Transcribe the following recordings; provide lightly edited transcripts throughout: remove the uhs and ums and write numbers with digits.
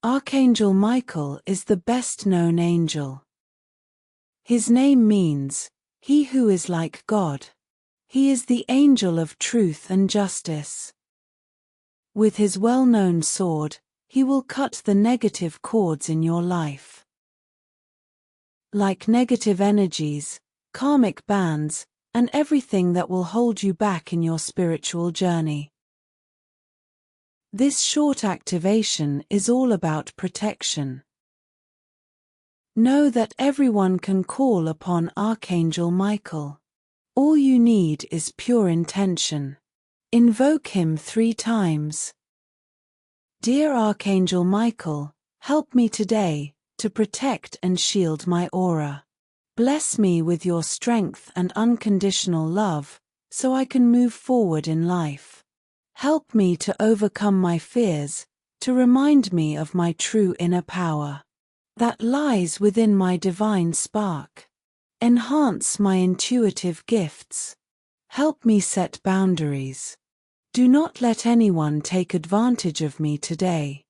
Archangel Michael is the best-known angel. His name means, "He who is like God." He is the angel of truth and justice. With his well-known sword, he will cut the negative cords in your life. Like negative energies, karmic bands, and everything that will hold you back in your spiritual journey. This short activation is all about protection. Know that everyone can call upon Archangel Michael. All you need is pure intention. Invoke him 3 times. Dear Archangel Michael, help me today to protect and shield my aura. Bless me with your strength and unconditional love, so I can move forward in life. Help me to overcome my fears, to remind me of my true inner power that lies within my divine spark. Enhance my intuitive gifts. Help me set boundaries. Do not let anyone take advantage of me today.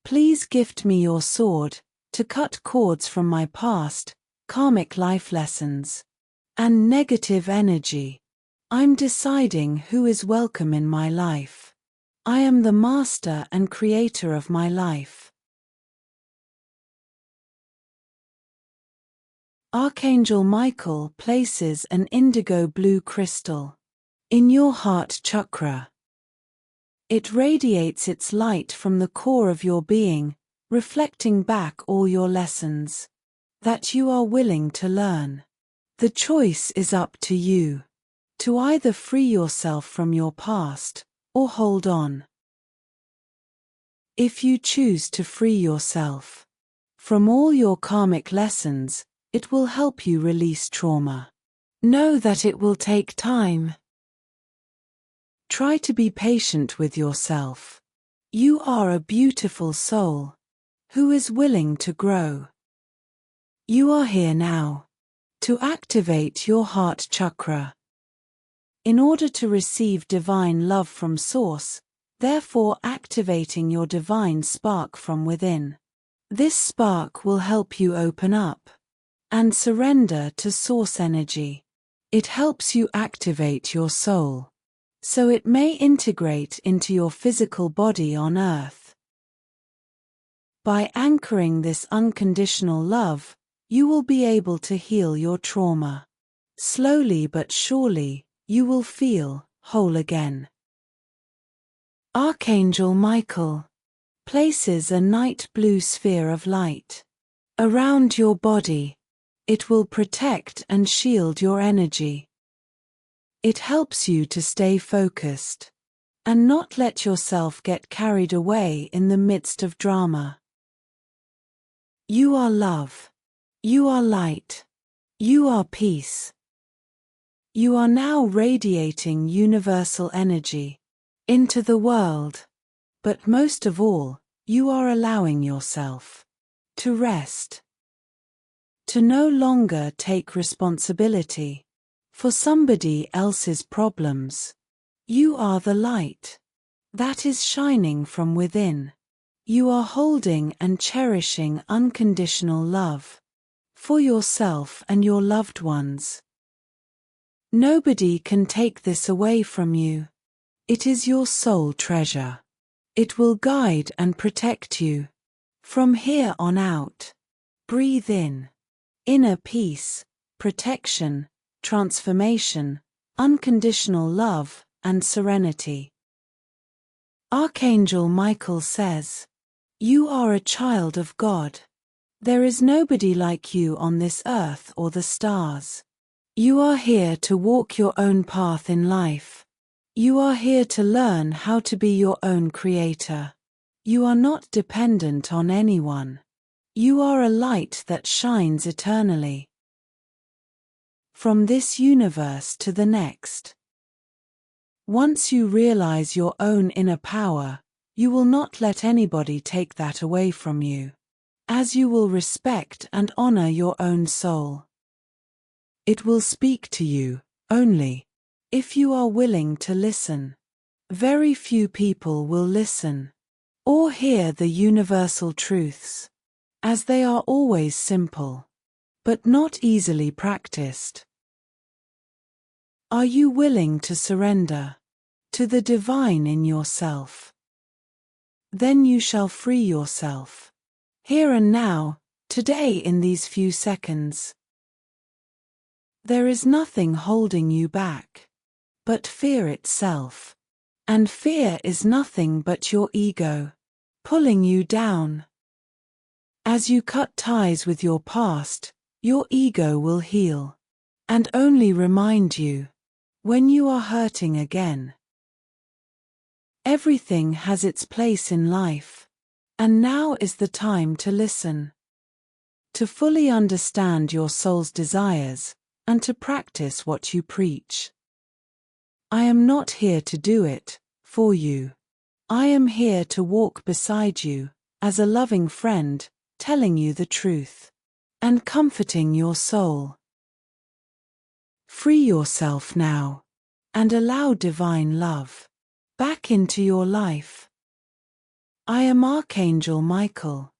Please gift me your sword to cut cords from my past, karmic life lessons, and negative energy. I'm deciding who is welcome in my life. I am the master and creator of my life. Archangel Michael places an indigo blue crystal in your heart chakra. It radiates its light from the core of your being, reflecting back all your lessons that you are willing to learn. The choice is up to you to either free yourself from your past or hold on. If you choose to free yourself from all your karmic lessons, it will help you release trauma. Know that it will take time. Try to be patient with yourself. You are a beautiful soul who is willing to grow. You are here now to activate your heart chakra. In order to receive divine love from Source, therefore activating your divine spark from within. This spark will help you open up and surrender to Source energy. It helps you activate your soul, so it may integrate into your physical body on earth. By anchoring this unconditional love, you will be able to heal your trauma. Slowly but surely, you will feel whole again. Archangel Michael places a night blue sphere of light around your body. It will protect and shield your energy. It helps you to stay focused and not let yourself get carried away in the midst of drama. You are love. You are light. You are peace. You are now radiating universal energy into the world. But most of all, you are allowing yourself to rest, to no longer take responsibility for somebody else's problems. You are the light that is shining from within. You are holding and cherishing unconditional love for yourself and your loved ones. Nobody can take this away from you. It is your soul treasure. It will guide and protect you from here on out. Breathe in inner peace, protection, transformation, unconditional love, and serenity. Archangel Michael says, "You are a child of God. There is nobody like you on this earth or the stars. You are here to walk your own path in life. You are here to learn how to be your own creator. You are not dependent on anyone. You are a light that shines eternally from this universe to the next." Once you realize your own inner power, you will not let anybody take that away from you, as you will respect and honor your own soul. It will speak to you, only if you are willing to listen. Very few people will listen. or hear the universal truths, as they are always simple, but not easily practiced. Are you willing to surrender to the divine in yourself? Then you shall free yourself, here and now, today in these few seconds. There is nothing holding you back, but fear itself. And fear is nothing but your ego, pulling you down. As you cut ties with your past, your ego will heal, and only remind you, when you are hurting again. Everything has its place in life, and now is the time to listen. To fully understand your soul's desires, and to practice what you preach. I am not here to do it for you. I am here to walk beside you, as a loving friend, telling you the truth, and comforting your soul. Free yourself now, and allow divine love back into your life. I am Archangel Michael,